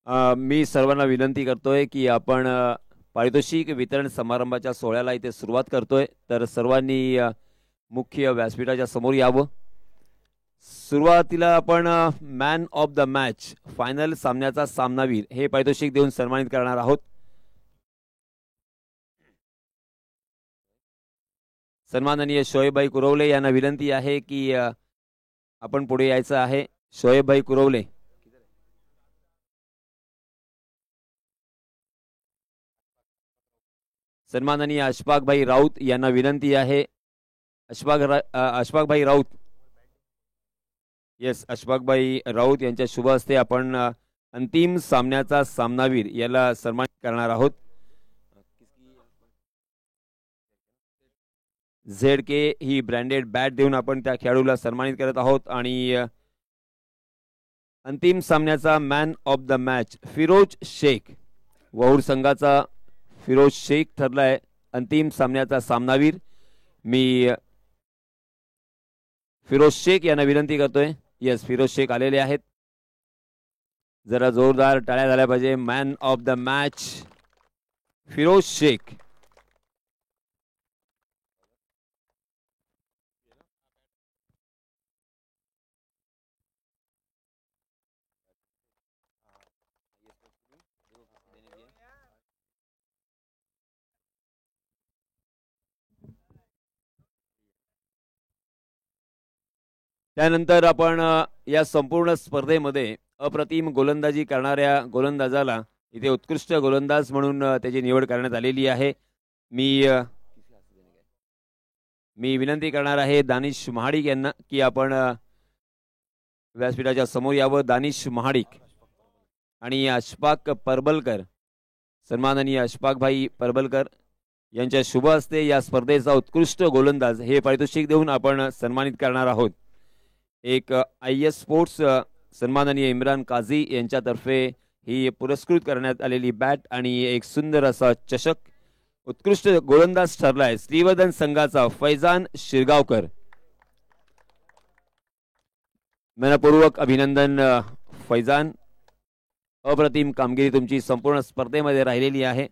मी सर्वांना विनंती करतोय की आपण पारितोषिक वितरण समारंभाच्या सोहळ्याला इथे सुरुवात करतोय, तर सर्वांनी मुख्य व्यासपीठाच्या समोर यावं. सुरुवातीला आपण man of the match final सामन्याचा सामनावीर हे पारितोषिक देऊन सन्मानित करणार आहोत. सन्माननीय शोएबभाई कुरवले यांना विनंती आहे की आपण पुढे यायचं आहे. शोएबभाई कुरवले. सन्माननीय अशफाकभाई राऊत यांना विनंती आहे. अशफाकभाई राऊत, येस, अशफाकभाई राऊत यांच्या शुभ हस्ते आपण अंतिम सामन्याचा सामनावीर याला सन्मानित करणार आहोत. ZK ही ब्रँडेड बॅट देऊन आपण त्या खेळाडूला सन्मानित करत आहोत. आणि अंतिम सामन्याचा man of the match Firoz Shaikh, Vahur संघाचा फिरोज शेख ठरलाय अंतिम सामन्याचा सामनावीर. मी फिरोज शेख यांना विनंती करतोय. येस, फिरोज शेख आलेले आहेत. जरा जोरदार टाळ्या झाल्या पाहिजे. Man of the match Firoz Shaikh. त्यानंतर आपण या संपूर्ण स्पर्धेमध्ये अप्रतिम गोलंदाजी करणाऱ्या गोलंदाजाला इथे उत्कृष्ट गोलंदाज म्हणून त्याची निवड करण्यात आलेली आहे. मी विनंती करणार आहे दानिश महाडिक यांना की आपण व्यासपीठाच्या समोर यावं. दानिश महाडिक आणि अशफाक परबलकर, सन्माननीय अशफाकभाई परबलकर यांच्या शुभ हस्ते या स्पर्धेचा उत्कृष्ट गोलंदाज हे पारितोषिक देऊन आपण सन्मानित करणार आहोत. एक IS स्पोर्ट्स सन्माननीय इम्रान काझी यांच्यातर्फे ही पुरस्कृत करण्यात आलेली बॅट आणि एक सुंदर असा चषक. उत्कृष्ट गोलंदाज ठरलाय श्रीवर्धन संघाचा फैजान शिरगावकर. मनपूर्वक अभिनंदन फैजान. अप्रतिम कामगिरी तुमची संपूर्ण स्पर्धेमध्ये राहिलेली आहे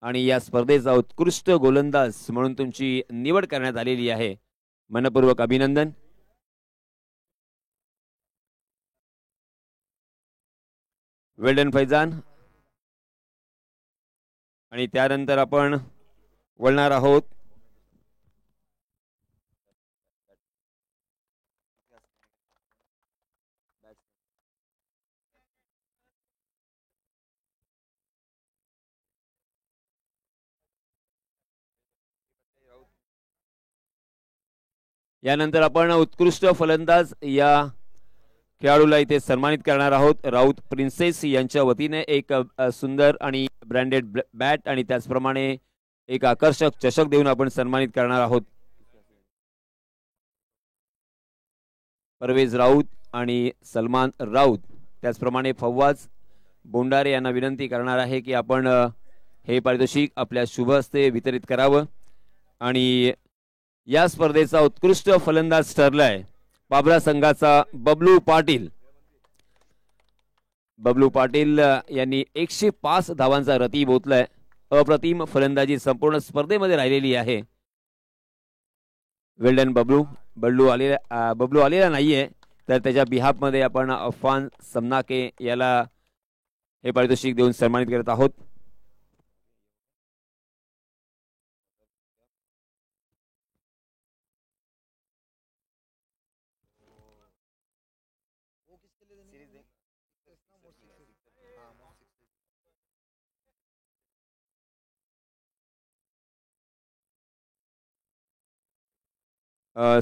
आणि या स्पर्धेचा उत्कृष्ट गोलंदाज म्हणून तुमची निवड करण्यात आलेली आहे. मनपूर्वक अभिनंदन. वेल्डन फैजान. आणि त्यानंतर आपण वळणार आहोत यानंतर आपण उत्कृष्ट फलंदाज या खेळाडूला इथे सन्मानित करणार आहोत. राऊत प्रिन्सेस यांच्या वतीने एक सुंदर आणि ब्रँडेड बॅट आणि त्याचप्रमाणे एक आकर्षक चषक देऊन आपण सन्मानित करणार आहोत. परवेज राऊत आणि सलमान राऊत, त्याचप्रमाणे फव्वाज बोंडारे यांना विनंती करणार आहे की आपण हे पारितोषिक आपल्या शुभ हस्ते वितरित करावं. आणि या स्पर्धेचा उत्कृष्ट फलंदाज ठरलाय बाबरा संघाचा बबलू पाटील. बबलू पाटील यांनी 105 धावांचा रती बोतलाय. अप्रतिम फलंदाजी संपूर्ण स्पर्धेमध्ये राहिलेली आहे. वेल्डन बबलू. बबलू आलेला नाहीये, तर त्याच्या बिहाफ मध्ये आपण अफान समनाके याला हे पारितोषिक देऊन सन्मानित करत आहोत.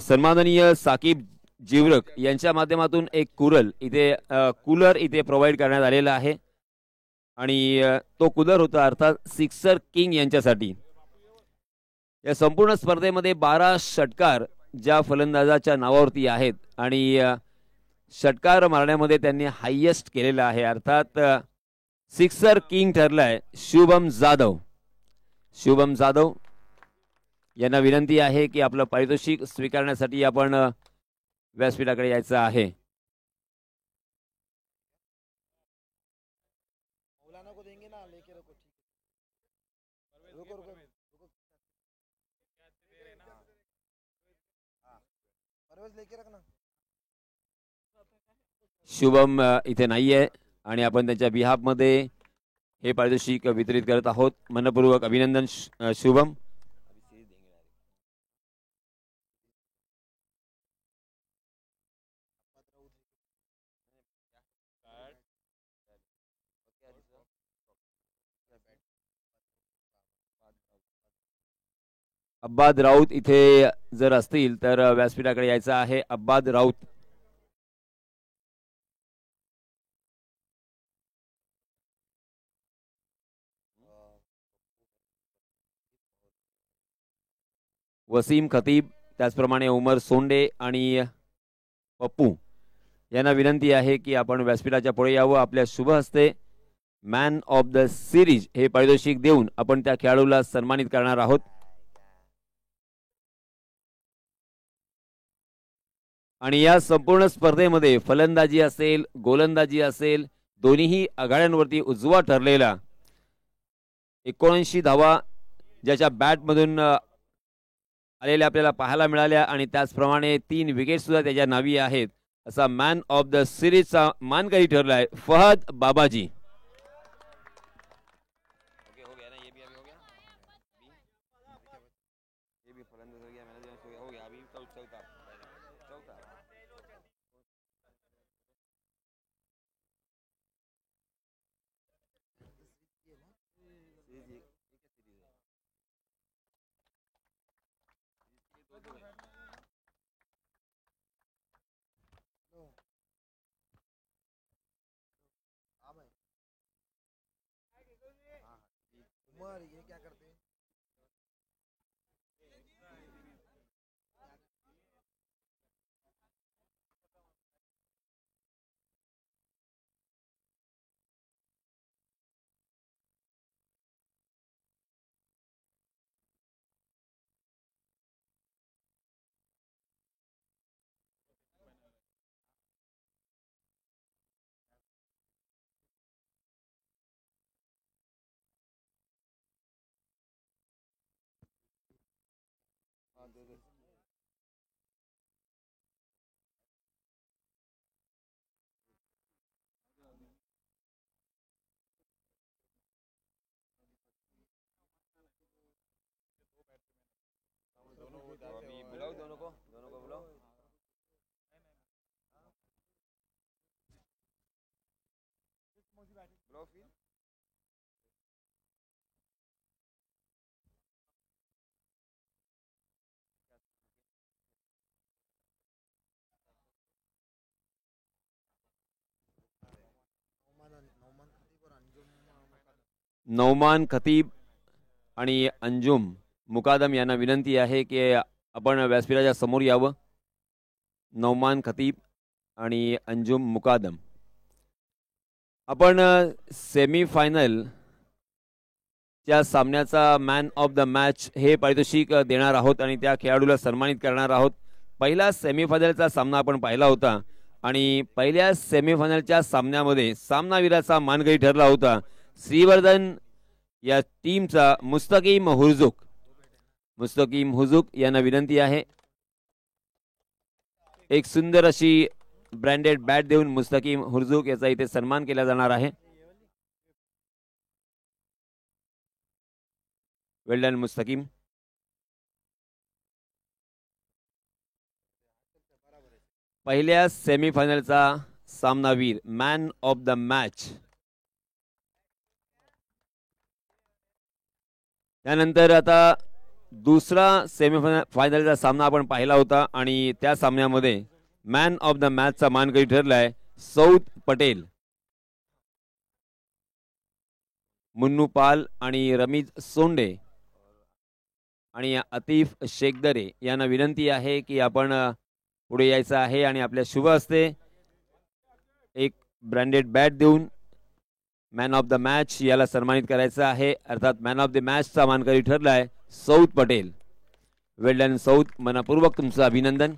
सन्माननीय साकीब जीवरक यांच्या माध्यमातून एक कूलर इथे प्रोव्हाइड करण्यात आलेला आहे आणि तो कूलर होता अर्थात सिक्सर किंग यांच्यासाठी. या संपूर्ण स्पर्धेमध्ये 12 षटकार ज्या फलंदाजाच्या नावावरती आहेत आणि षटकार मारण्यामध्ये त्यांनी हायेस्ट केलेला आहे, अर्थात सिक्सर किंग ठरलाय शुभम जाधव. शुभम जाधव यांना विनंती आहे की आपलं पारितोषिक स्वीकारण्यासाठी आपण व्यासपीठाकडे यायचं आहे. शुभम इथे नाहीये आणि आपण त्यांच्या बिहाफ मध्ये हे पारितोषिक वितरित करत आहोत. मनपूर्वक अभिनंदन शुभम. अब्बाद राऊत इथे जर असतील तर व्यासपीठाकडे यायचं आहे. अब्बाद राऊत. वसीम खतीब, त्याचप्रमाणे उमर सोंडे आणि पप्पू यांना विनंती आहे की आपण व्यासपीठाच्या पुढे यावं. आपल्या शुभ हस्ते मॅन ऑफ द सिरीज हे पारितोषिक देऊन आपण त्या खेळाडूला सन्मानित करणार आहोत. आणि या संपूर्ण स्पर्धेमध्ये फलंदाजी असेल, गोलंदाजी असेल, दोन्हीही आघाड्यांवरती उजवा ठरलेला 79 धावा ज्याच्या बॅटमधून आलेल्या आपल्याला पाहायला मिळाल्या आणि त्याचप्रमाणे 3 विकेट सुद्धा त्याच्या नावी आहेत असा मॅन ऑफ द सिरीजचा मानकरी ठरलाय फहद बाबाजी. ये क्या करते हैं? बुलाओ दोनों को बुलाओ. बुलाओ फिर. नौमान खतीब आणि अंजुम मुकादम यांना विनंती आहे की आपण व्यासपीठाच्या समोर यावं. नौमान खतीब आणि अंजुम मुकादम. आपण सेमीफायनल च्या सामन्याचा मॅन ऑफ द मॅच हे पारितोषिक देणार आहोत आणि त्या खेळाडूला सन्मानित करणार आहोत. पहिला सेमीफायनलचा सामना आपण पाहिला होता आणि पहिल्या सेमीफायनलच्या सामन्यामध्ये सामनावीराचा मानकरी ठरला होता श्रीवर्धन या टीमचा मुस्तकीम हुर्जुक. मुस्तकीम हुर्जुक यांना विनंती आहे एक सुंदर अशी ब्रँडेड बॅट देऊन मुस्तकीम हुर्जुक याचा इथे सन्मान केला जाणार आहे. वेल डन मुस्तकीम. पहिल्या सेमीफायनलचा सामनावीर मॅन ऑफ द मॅच. त्यानंतर आता दुसरा सेमीफायनलचा सामना आपण पाहिला होता आणि त्या सामन्यामध्ये मॅन ऑफ द मॅचचा मानकरी ठरलाय सौद पटेल. मुन्नू पाल आणि रमीज सोंडे आणि आतिफ शेखदरे यांना विनंती आहे की आपण पुढे यायचं आहे आणि आपल्या शुभ हस्ते एक ब्रँडेड बॅट देऊन मॅन ऑफ द मॅच याला सन्मानित करायचं आहे. अर्थात मॅन ऑफ द मॅचचा मानकरी ठरलाय सौद पटेल. वेल डन सौद, मनपूर्वक तुमचं अभिनंदन.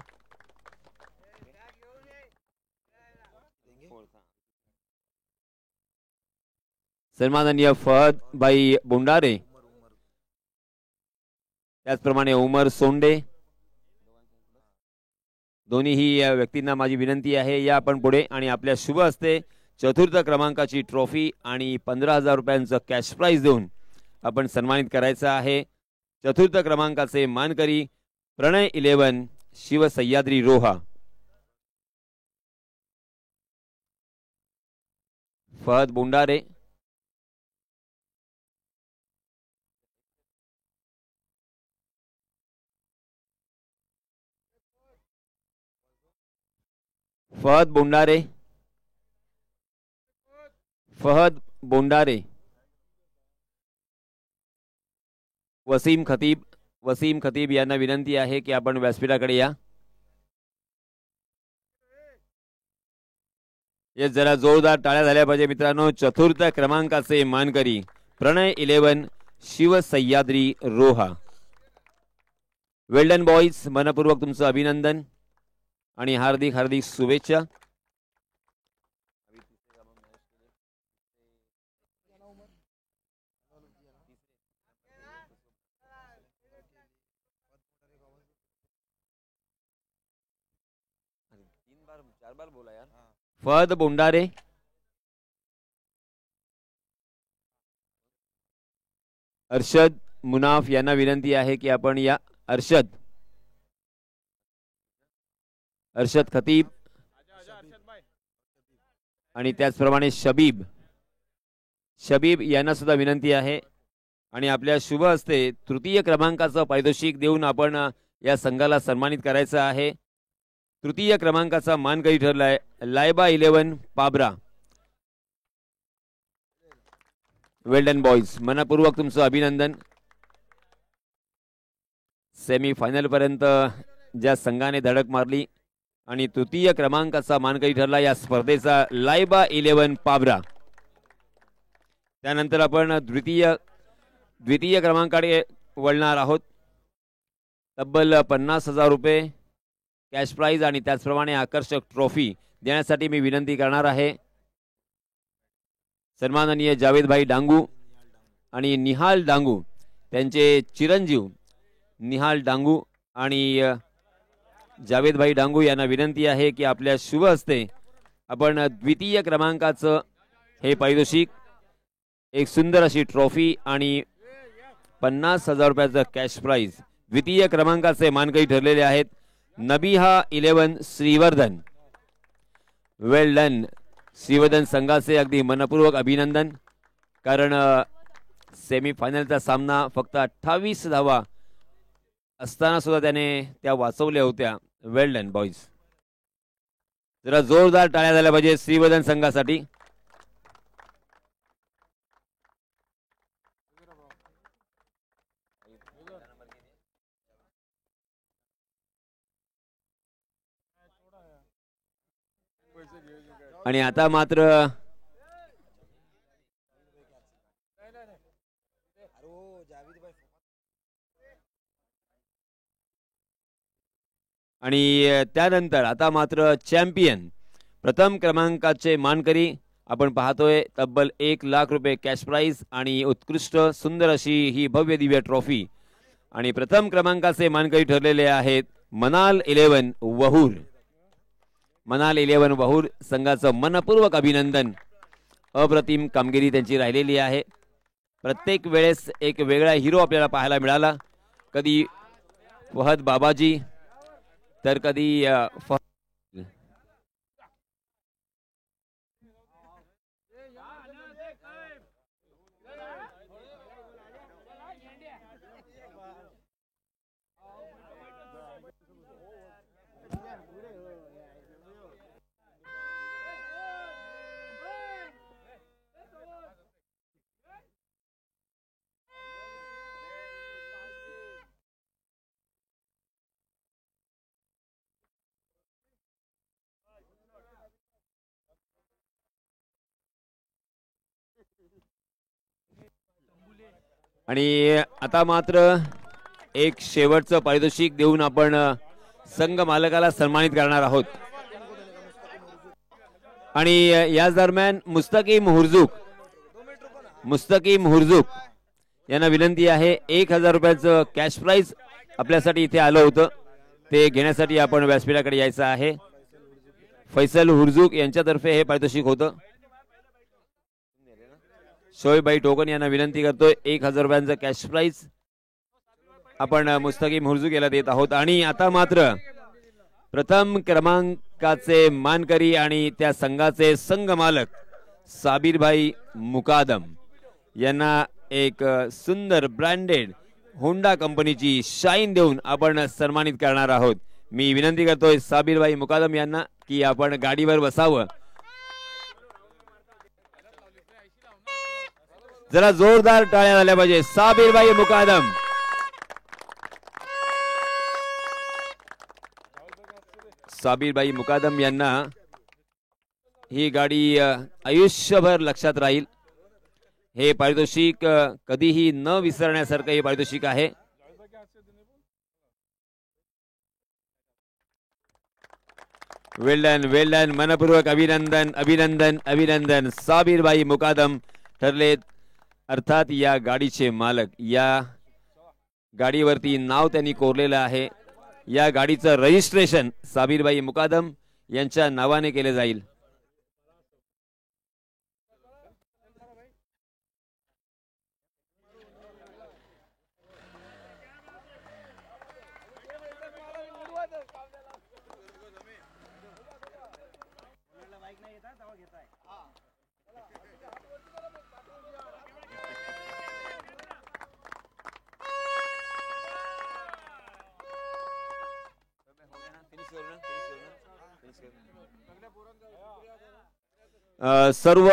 सन्माननीय फहद भाई बोंडारे त्याचप्रमाणे उमर सोंडे, दोन्हीही व्यक्तींना माझी विनंती आहे, या आपण पुढे आणि आपल्या शुभ हस्ते चतुर्थ क्रमांकाची ट्रॉफी आणि 15,000 रुपयांचं कॅश प्राइज देऊन आपण सन्मानित करायचं आहे. चतुर्थ क्रमांकाचे मानकरी प्रणय 11 शिव सह्याद्री रोहा, फहद बोंडारे, फहद बोंडारे, फहद बोंडारे, वसीम खतीब, वसीम खतीब यांना विनंती आहे की आपण व्यासपीठाकडे या. हे जरा जोरदार टाळ्या झाल्या पाहिजे मित्रांनो. चतुर्थ क्रमांकाचे मानकरी प्रणय 11 शिव सह्याद्री रोहा. वेल्डन बॉईज, मनपूर्वक तुमचं अभिनंदन आणि हार्दिक हार्दिक शुभेच्छा. फहद बोंडारे, अर्शद मुनाफ यांना विनंती आहे की आपण या. अर्शद खतीब आणि त्याचप्रमाणे शबीब यांना सुद्धा विनंती आहे आणि आपल्या शुभ हस्ते तृतीय क्रमांकाचं पारितोषिक देऊन आपण या संघाला सन्मानित करायचं आहे. तृतीय क्रमांकाचा मानकरी ठरलाय लायबा 11 पाबरा. वेल्डन बॉईज, मनपूर्वक तुमचं अभिनंदन. सेमीफायनल पर्यंत ज्या संघाने धडक मारली आणि तृतीय क्रमांकाचा मानकरी ठरला या स्पर्धेचा लायबा 11 पाबरा. त्यानंतर आपण द्वितीय क्रमांकाकडे वळणार आहोत. तब्बल 50,000 रुपये कॅश प्राइज आणि त्याचप्रमाणे आकर्षक ट्रॉफी देण्यासाठी मी विनंती करणार आहे. सन्माननीय जावेदभाई डांगू आणि निहाल डांगू, त्यांचे चिरंजीव निहाल डांगू आणि जावेदभाई डांगू यांना विनंती आहे की आपल्या शुभ हस्ते आपण द्वितीय क्रमांकाचं हे पारितोषिक, एक सुंदर अशी ट्रॉफी आणि 50,000 रुपयाचं कॅश प्राइज द्वितीय क्रमांकाचे मानकरी ठरलेले आहेत. नबिहा 11 श्रीवर्धन. वेल डन श्रीवर्धन संघाचे अगदी मनपूर्वक अभिनंदन, कारण सेमीफायनलचा सामना फक्त 28 धावा असताना सुद्धा त्याने त्या वाचवल्या होत्या. वेल डन बॉईज. जरा जोरदार टाळ्या झाल्या पाहिजे श्रीवर्धन संघासाठी. आणि आता मात्र आणि त्यानंतर आता मात्र चॅम्पियन प्रथम क्रमांकाचे मानकरी आपण पाहतोय. तब्बल 1,00,000 रुपये कॅश प्राइज आणि उत्कृष्ट सुंदर अशी ही भव्य दिव्य ट्रॉफी. आणि प्रथम क्रमांकाचे मानकरी ठरलेले आहेत मनाल 11 वहूर. मनाल 11 वहूर संघाचं मनपूर्वक अभिनंदन. अप्रतिम कामगिरी त्यांची राहिलेली आहे. प्रत्येक वेळेस एक वेगळा हिरो आपल्याला पाहायला मिळाला. कधी फहद बाबाजी, तर कधी आणि आता मात्र एक शेवटचं पारितोषिक देऊन आपण संघ मालकाला सन्मानित करणार आहोत. आणि याच दरम्यान मुस्तकीम हुरजुक यांना विनंती आहे 1000 रुपयाचं कॅश प्राइज आपल्यासाठी इथे आलं होतं ते घेण्यासाठी आपण व्यासपीठाकडे यायचं आहे. फैसल हुरजुक यांच्यातर्फे हे पारितोषिक होतं. शोएबाई टोकन यांना विनंती करतोय 1000 रुपयांचं कॅश प्राइज आपण मुस्तकीम हुरजुक याला देत आहोत. आणि आता मात्र प्रथम क्रमांकाचे मानकरी आणि त्या संघाचे संघ मालक साबिरभाई मुकादम यांना एक सुंदर ब्रँडेड होंडा कंपनीची शाईन देऊन आपण सन्मानित करणार आहोत. मी विनंती करतोय साबिरभाई मुकादम यांना की आपण गाडीवर बसावं. जरा जोरदार टाळ्या झाल्या पाहिजे. साबिरभाई मुकादम साबिरभाई मुकादम यांना ही गाडी आयुष्यभर लक्षात राहील. हे पारितोषिक कधीही न विसरण्यासारखं हे पारितोषिक आहे. वेल डन मनपूर्वक अभिनंदन अभिनंदन अभिनंदन. साबिरभाई मुकादम ठरले अर्थात या गाडीचे मालक. या गाडीवरती नाव त्यांनी कोरलेलं आहे. या गाडीचं रजिस्ट्रेशन साबिरभाई मुकादम यांच्या नावाने केले जाईल. सर्व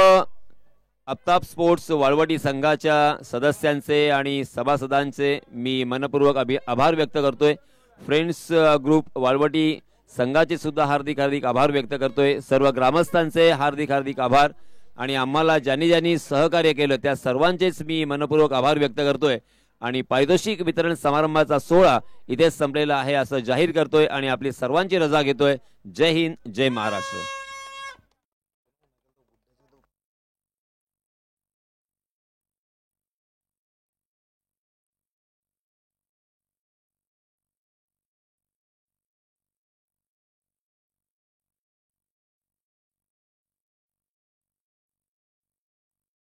आफताब स्पोर्ट्स वाळवटी संघाच्या सदस्यांचे आणि सभासदांचे मी मनपूर्वक आभार व्यक्त करतोय. फ्रेंड्स ग्रुप वाळवटी संघाचे सुद्धा हार्दिक हार्दिक आभार व्यक्त करतोय. सर्व ग्रामस्थांचे हार्दिक हार्दिक आभार आणि आम्हाला ज्यांनी ज्यांनी सहकार्य केलं त्या सर्वांचेच मी मनपूर्वक आभार व्यक्त करतोय. आणि पारितोषिक वितरण समारंभाचा सोहळा इथेच संपलेला आहे असं जाहीर करतोय आणि आपली सर्वांची रजा घेतोय. जय हिंद जय महाराष्ट्र.